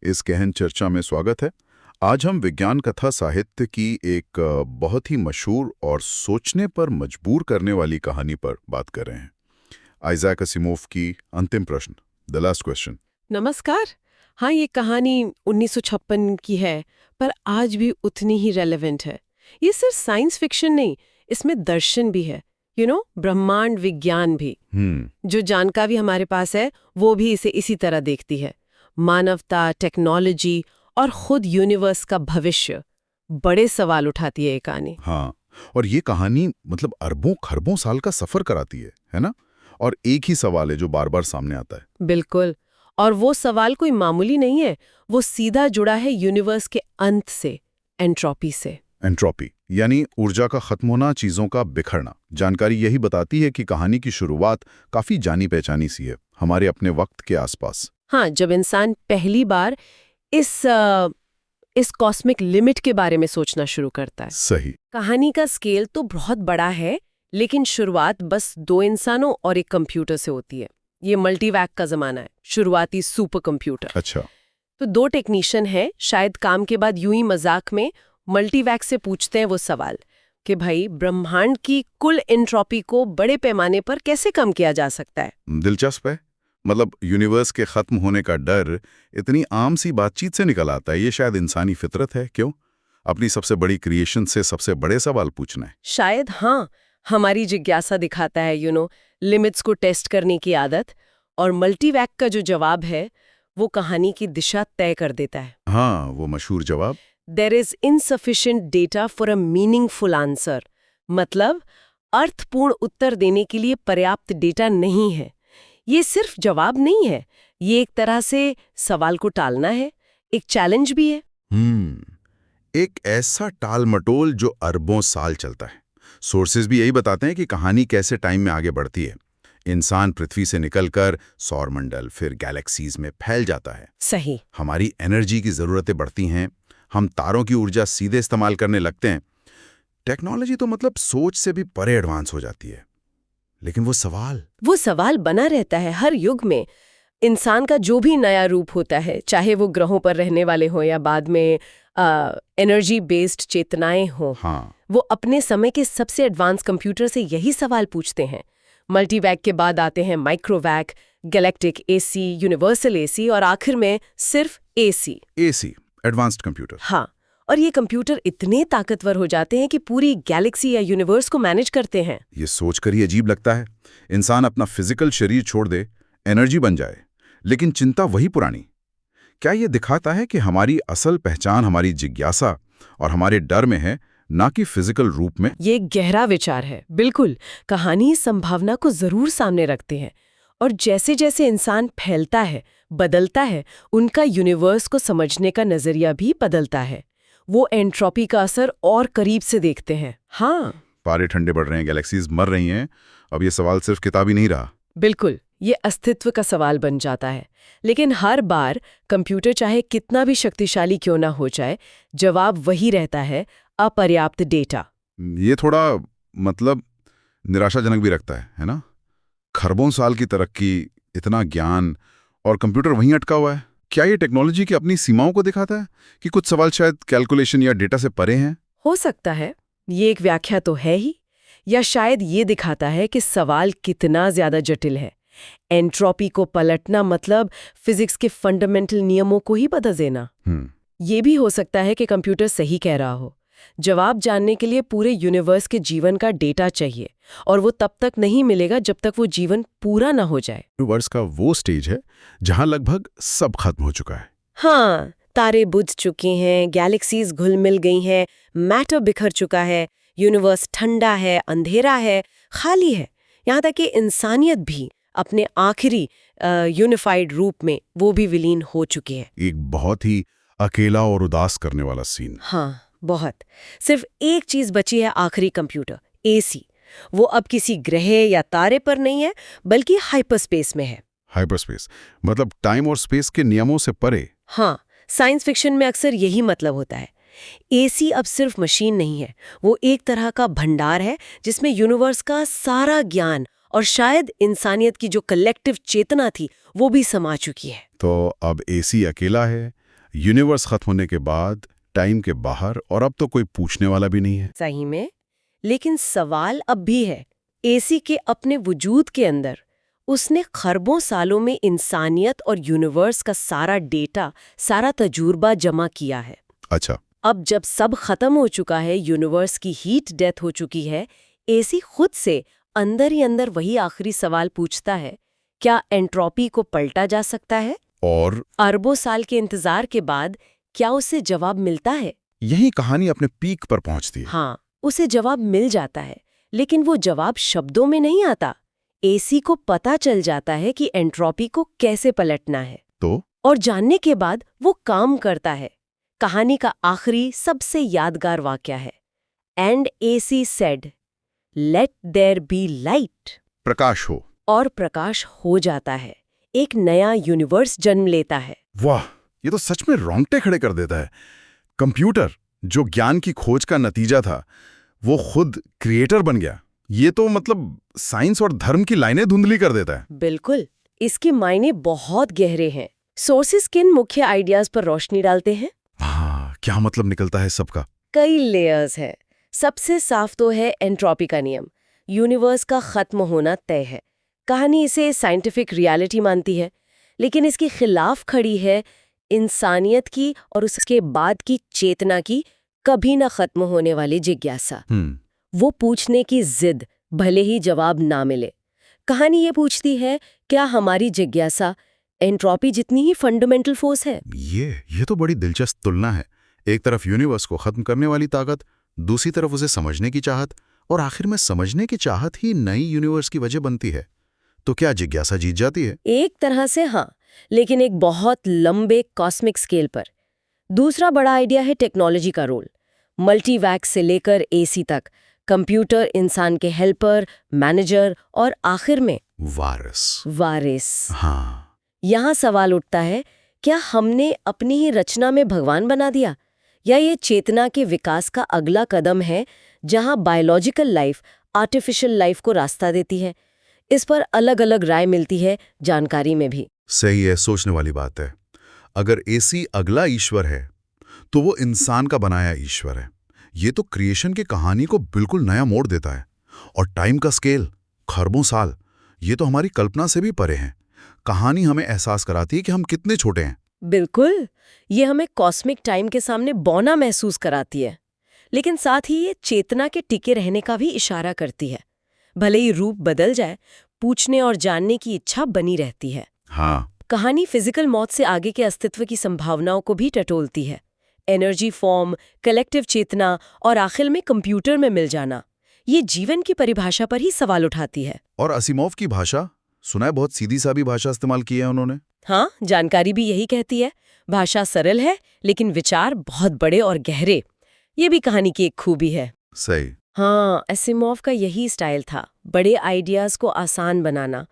इस गहन चर्चा में स्वागत है। आज हम विज्ञान कथा साहित्य की एक बहुत ही मशहूर और सोचने पर मजबूर करने वाली कहानी पर बात कर रहे हैं। आइजैक असिमोव की अंतिम प्रश्न, द लास्ट क्वेश्चन। नमस्कार। हाँ, ये कहानी 1956 की है, पर आज भी उतनी ही रेलेवेंट है। ये सिर्फ साइंस फिक्शन नहीं, इसमें दर्शन भी है, ब्रह्मांड विज्ञान भी। जो जानकारी हमारे पास है वो भी इसे इसी तरह देखती है। मानवता, टेक्नोलॉजी और खुद यूनिवर्स का भविष्य, बड़े सवाल उठाती है ये कहानी। हाँ, और ये कहानी मतलब अरबों खरबों साल का सफर कराती है ना? और एक ही सवाल है जो बार बार सामने आता है। बिल्कुल, और वो सवाल कोई मामूली नहीं है, वो सीधा जुड़ा है यूनिवर्स के अंत से, एंट्रोपी से। एंट्रोपी यानी ऊर्जा का खत्म होना, चीजों का बिखरना। जानकारी यही बताती है कि कहानी की शुरुआत काफी जानी पहचानी सी है, हमारे अपने वक्त के आसपास। हाँ, जब इंसान पहली बार इस कॉस्मिक लिमिट के बारे में सोचना शुरू करता है। सही। कहानी का स्केल तो बहुत बड़ा है, लेकिन शुरुआत बस 2 इंसानों और एक कंप्यूटर से होती है। ये मल्टीवैक का जमाना है, शुरुआती सुपर कंप्यूटर। अच्छा। तो 2 टेक्नीशियन हैं, शायद काम के बाद यूं ही मजाक में मल्टीवैक से पूछते हैं वो सवाल कि भाई, ब्रह्मांड की कुल एंट्रोपी को बड़े पैमाने पर कैसे कम किया जा सकता है। दिलचस्प है। मतलब यूनिवर्स के खत्म होने का डर इतनी आम सी बातचीत से निकल आता है। ये शायद इंसानी फितरत है। क्यों? अपनी सबसे बड़ी क्रिएशन से सबसे बड़े सवाल पूछना है। शायद हाँ, हमारी जिज्ञासा दिखाता है लिमिट्स को टेस्ट करने की आदत। और मल्टीवैक का जो जवाब है वो कहानी की दिशा तय कर देता है। हाँ, वो मशहूर जवाब, There is insufficient data for a meaningful answer। मतलब अर्थपूर्ण उत्तर देने के लिए पर्याप्त डेटा नहीं है। ये सिर्फ जवाब नहीं है, ये एक तरह से सवाल को टालना है, एक चैलेंज भी है। एक ऐसा टाल-मटोल जो अरबों साल चलता है। सोर्सेज भी यही बताते हैं कि कहानी कैसे टाइम में आगे बढ़ती है। इंसान पृथ्वी से निकलकर सौरमंडल, फिर गैलेक्सीज में फैल जाता है। सही। हमारी एनर्जी की जरूरतें बढ़ती हैं, हम तारों की ऊर्जा सीधे इस्तेमाल करने लगते हैं। टेक्नोलॉजी तो मतलब सोच से भी परे एडवांस हो जाती है। लेकिन वो सवाल बना रहता है हर युग में। इंसान का जो भी नया रूप होता है, चाहे वो ग्रहों पर रहने वाले हों या बाद में एनर्जी बेस्ड चेतनाएं हों, हाँ, वो अपने समय के सबसे एडवांस कंप्यूटर से यही सवाल पूछते हैं। मल्टीवैक के बाद आते हैं माइक्रोवैक, गैलेक्टिक एसी, यूनिवर्सल एसी और आखिर में सिर्फ एसी, एडवांस्ड कंप्यूटर। हाँ, और ये कंप्यूटर इतने ताकतवर हो जाते हैं कि पूरी गैलेक्सी या यूनिवर्स को मैनेज करते हैं। ये सोचकर ही अजीब लगता है, इंसान अपना फिजिकल शरीर छोड़ दे, एनर्जी बन जाए, लेकिन चिंता वही पुरानी। क्या ये दिखाता है कि हमारी असल पहचान हमारी जिज्ञासा और हमारे डर में है, ना कि फिजिकल रूप में? ये गहरा विचार है। बिल्कुल, कहानी इस संभावना को जरूर सामने रखते हैं। और जैसे जैसे इंसान फैलता है, बदलता है, उनका यूनिवर्स को समझने का नजरिया भी बदलता है। वो एंट्रोपी का असर और करीब से देखते हैं। हाँ, पारे ठंडे बढ़ रहे हैं, गैलेक्सीज मर रही हैं। अब ये सवाल सिर्फ किताबी नहीं रहा। बिल्कुल, ये अस्तित्व का सवाल बन जाता है। लेकिन हर बार कंप्यूटर चाहे कितना भी शक्तिशाली क्यों ना हो जाए, जवाब वही रहता है, अपर्याप्त डेटा। ये थोड़ा मतलब निराशाजनक भी रखता है ना? खरबों साल की तरक्की, इतना ज्ञान, और कंप्यूटर वहीं अटका हुआ है। क्या ये टेक्नोलॉजी की अपनी सीमाओं को दिखाता है कि कुछ सवाल शायद कैलकुलेशन या डेटा से परे हैं? हो सकता है, ये एक व्याख्या तो है ही। या शायद ये दिखाता है कि सवाल कितना ज्यादा जटिल है। एंट्रोपी को पलटना मतलब फिजिक्स के फंडामेंटल नियमों को ही बदल देना। ये भी हो सकता है कि कंप्यूटर सही कह रहा हो। जवाब जानने के लिए पूरे यूनिवर्स के जीवन का डेटा चाहिए, और वो तब तक नहीं मिलेगा जब तक वो जीवन पूरा ना हो जाए। यूनिवर्स का वो स्टेज है जहां लगभग सब खत्म हो चुका है। हाँ, तारे बुझ चुके हैं, गैलेक्सीज घुल मिल गई हैं, मैटर बिखर चुका है, यूनिवर्स ठंडा है, अंधेरा है, खाली है। यहाँ तक कि इंसानियत भी अपने आखिरी यूनिफाइड रूप में वो भी विलीन हो चुकी है। एक बहुत ही अकेला और उदास करने वाला सीन। हाँ, बहुत। सिर्फ एक चीज बची है, आखिरी कंप्यूटर, एसी। वो अब किसी ग्रह या तारे पर नहीं है, बल्कि हाइपरस्पेस में है। हाइपरस्पेस मतलब टाइम और स्पेस के नियमों से परे। हाँ, साइंस फिक्शन में अक्सर यही मतलब होता है। एसी अब सिर्फ मशीन नहीं है, वो एक तरह का भंडार है जिसमें यूनिवर्स का सारा ज्ञान और शायद इंसानियत की जो कलेक्टिव चेतना थी वो भी समा चुकी है। तो अब एसी अकेला है, यूनिवर्स खत्म होने के बाद टाइम के बाहर, और अब तो कोई पूछने वाला भी नहीं है। सही में, लेकिन सवाल अब भी है। एसी के अपने वजूद के अंदर उसने खरबों सालों में इंसानियत और यूनिवर्स का सारा डेटा, सारा तजुर्बा जमा किया है। अच्छा। अब जब सब खत्म हो चुका है, यूनिवर्स की हीट डेथ हो चुकी है, एसी खुद से अंदर ही अंदर वही आखिरी सवाल पूछता है, क्या एंट्रोपी को पलटा जा सकता है? और अरबों साल के इंतजार के बाद क्या उसे जवाब मिलता है? यही कहानी अपने पीक पर पहुंचती है। हाँ, उसे जवाब मिल जाता है, लेकिन वो जवाब शब्दों में नहीं आता। एसी को पता चल जाता है कि एंट्रोपी को कैसे पलटना है, तो और जानने के बाद वो काम करता है। कहानी का आखिरी सबसे यादगार वाक्य है, एंड एसी said, let there be light. प्रकाश हो। और प्रकाश हो जाता है। एक नया यूनिवर्स जन्म लेता है। वाह, ये तो सच में रोंगटे खड़े कर देता है। कंप्यूटर, जो ज्ञान की खोज का नतीजा था, वो खुद क्रिएटर बन गया। ये तो मतलब साइंस और धर्म की लाइनें धुंधली कर देता है। बिल्कुल, इसके मायने बहुत गहरे हैं। सोर्सेस किन मुख्य आइडियाज पर रोशनी डालते हैं? हाँ, क्या मतलब निकलता है सबका? कई लेयर्स है। सबसे साफ तो है एंट्रोपी का नियम। यूनिवर्स का खत्म होना तय है। कहानी इसे साइंटिफिक रियलिटी मानती है, लेकिन इसके खिलाफ खड़ी है इंसानियत की और उसके बाद की चेतना की कभी न खत्म होने वाली जिज्ञासा। वो पूछने की जिद, भले ही जवाब ना मिले। कहानी ये पूछती है, क्या हमारी जिज्ञासा एंट्रोपी जितनी ही फंडामेंटल फोर्स है? ये तो बड़ी दिलचस्प तुलना है। एक तरफ यूनिवर्स को खत्म करने वाली ताकत, दूसरी तरफ उसे समझने की चाहत, और आखिर में समझने की चाहत ही नई यूनिवर्स की वजह बनती है। तो क्या जिज्ञासा जीत जाती है? एक तरह से हाँ, लेकिन एक बहुत लंबे कॉस्मिक स्केल पर। दूसरा बड़ा आइडिया है टेक्नोलॉजी का रोल। मल्टीवैक्स से लेकर एसी तक, कंप्यूटर इंसान के हेल्पर, मैनेजर और आखिर में वारिस। हाँ। यहाँ सवाल उठता है, क्या हमने अपनी ही रचना में भगवान बना दिया, या ये चेतना के विकास का अगला कदम है जहाँ बायोलॉजिकल लाइफ आर्टिफिशियल लाइफ को रास्ता देती है? इस पर अलग अलग राय मिलती है जानकारी में भी। सही है, सोचने वाली बात है। अगर एसी अगला ईश्वर है, तो वो इंसान का बनाया ईश्वर है। ये तो क्रिएशन की कहानी को बिल्कुल नया मोड़ देता है। और टाइम का स्केल, खरबों साल, ये तो हमारी कल्पना से भी परे हैं। कहानी हमें एहसास कराती है कि हम कितने छोटे हैं। बिल्कुल, ये हमें कॉस्मिक टाइम के सामने बौना महसूस कराती है, लेकिन साथ ही ये चेतना के टिके रहने का भी इशारा करती है। भले ही रूप बदल जाए, पूछने और जानने की इच्छा बनी रहती है। हाँ। कहानी फिजिकल मौत से आगे के अस्तित्व की संभावनाओं को भी टटोलती है। एनर्जी फॉर्म, कलेक्टिव चेतना और आखिर में कंप्यूटर में मिल जाना, ये जीवन की परिभाषा पर ही सवाल उठाती है। और असिमोव की भाषा, सुना है बहुत सीधी सादी भाषा इस्तेमाल की है उन्होंने। हाँ, जानकारी भी यही कहती है। भाषा सरल है, लेकिन विचार बहुत बड़े और गहरे। ये भी कहानी की एक खूबी है। सही। हाँ, असिमोव का यही स्टाइल था, बड़े आइडियाज को आसान बनाना।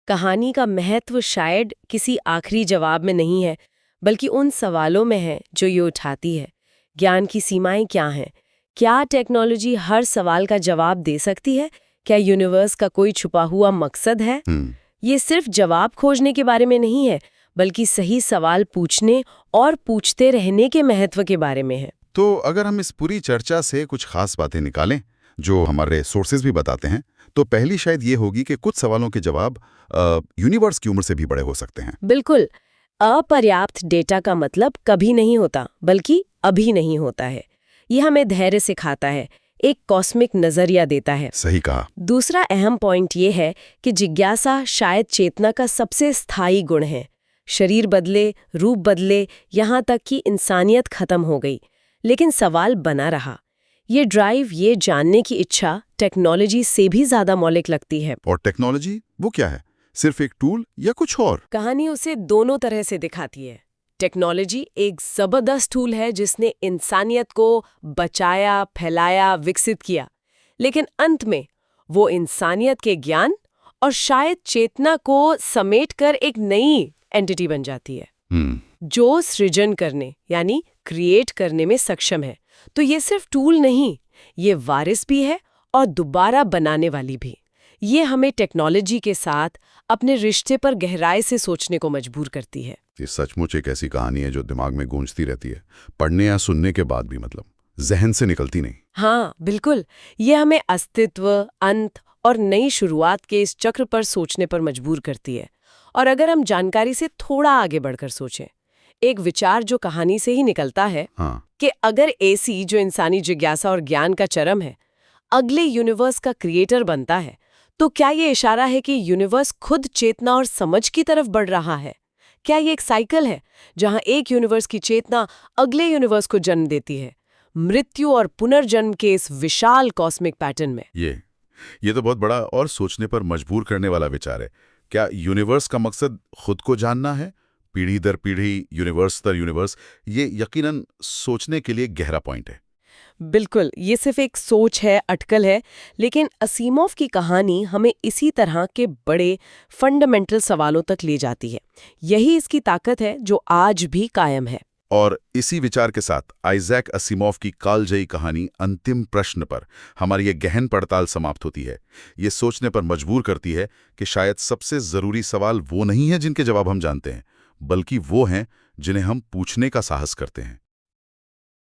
कहानी का महत्व शायद किसी आखिरी जवाब में नहीं है, बल्कि उन सवालों में है जो ये उठाती है। ज्ञान की सीमाएं क्या हैं? क्या टेक्नोलॉजी हर सवाल का जवाब दे सकती है? क्या यूनिवर्स का कोई छुपा हुआ मकसद है? ये सिर्फ जवाब खोजने के बारे में नहीं है, बल्कि सही सवाल पूछने और पूछते रहने के महत्व के बारे में है। तो अगर हम इस पूरी चर्चा से कुछ खास बातें निकालें, जो हमारे सोर्सेज भी बताते हैं, तो पहली शायद ये होगी कि कुछ सवालों के जवाब यूनिवर्स की उम्र से भी बड़े हो सकते हैं। बिल्कुल, अपर्याप्त डेटा का मतलब कभी नहीं होता, बल्कि अभी नहीं होता है। ये हमें धैर्य सिखाता है, एक कॉस्मिक नजरिया देता है। सही कहा। दूसरा अहम पॉइंट ये है कि जिज्ञासा शायद चेतना का सबसे स्थायी गुण है। शरीर बदले, रूप बदले, यहाँ तक कि इंसानियत खत्म हो गई, लेकिन सवाल बना रहा। ये ड्राइव, ये जानने की इच्छा टेक्नोलॉजी से भी ज्यादा मौलिक लगती है। और टेक्नोलॉजी वो क्या है? सिर्फ एक टूल या कुछ और? कहानी उसे दोनों तरह से दिखाती है। टेक्नोलॉजी एक जबरदस्त टूल है जिसने इंसानियत को बचाया, फैलाया, विकसित किया, लेकिन अंत में वो इंसानियत के ज्ञान और शायद चेतना को समेटकर एक नई एंटिटी बन जाती है, जो सृजन करने यानी क्रिएट करने में सक्षम है। तो ये सिर्फ टूल नहीं, ये वारिस भी है और दोबारा बनाने वाली भी। ये हमें टेक्नोलॉजी के साथ अपने रिश्ते पर गहराई से सोचने को मजबूर करती है। ये सचमुच एक ऐसी कहानी है जो दिमाग में गूंजती रहती है, पढ़ने या सुनने के बाद भी, मतलब जहन से निकलती नहीं। हाँ बिल्कुल, ये हमें अस्तित्व, अंत और नई शुरुआत के इस चक्र पर सोचने पर मजबूर करती है। और अगर हम जानकारी से थोड़ा आगे बढ़कर सोचें, एक विचार जो कहानी से ही निकलता है हाँ, कि अगर एसी, जो इंसानी जिज्ञासा और ज्ञान का चरम है, अगले यूनिवर्स का क्रिएटर बनता है, तो क्या ये इशारा है कि यूनिवर्स खुद चेतना और समझ की तरफ बढ़ रहा है? क्या ये एक साइकिल है जहां एक यूनिवर्स की चेतना अगले यूनिवर्स को जन्म देती है, मृत्यु और पुनर्जन्म के इस विशाल कॉस्मिक पैटर्न में? ये तो बहुत बड़ा और सोचने पर मजबूर करने वाला विचार है। क्या यूनिवर्स का मकसद खुद को जानना है? पीढ़ी दर पीढ़ी, यूनिवर्स दर यूनिवर्स, ये यकीनन सोचने के लिए गहरा पॉइंट है। बिल्कुल, ये सिर्फ एक सोच है, अटकल है, लेकिन असीमोव की कहानी हमें इसी तरह के बड़े फंडामेंटल सवालों तक ले जाती है। यही इसकी ताकत है जो आज भी कायम है। और इसी विचार के साथ आइजैक असीमोव की कालजयी कहानी अंतिम प्रश्न पर हमारी ये गहन पड़ताल समाप्त होती है। ये सोचने पर मजबूर करती है कि शायद सबसे जरूरी सवाल वो नहीं है जिनके जवाब हम जानते हैं, बल्कि वो हैं जिन्हें हम पूछने का साहस करते हैं।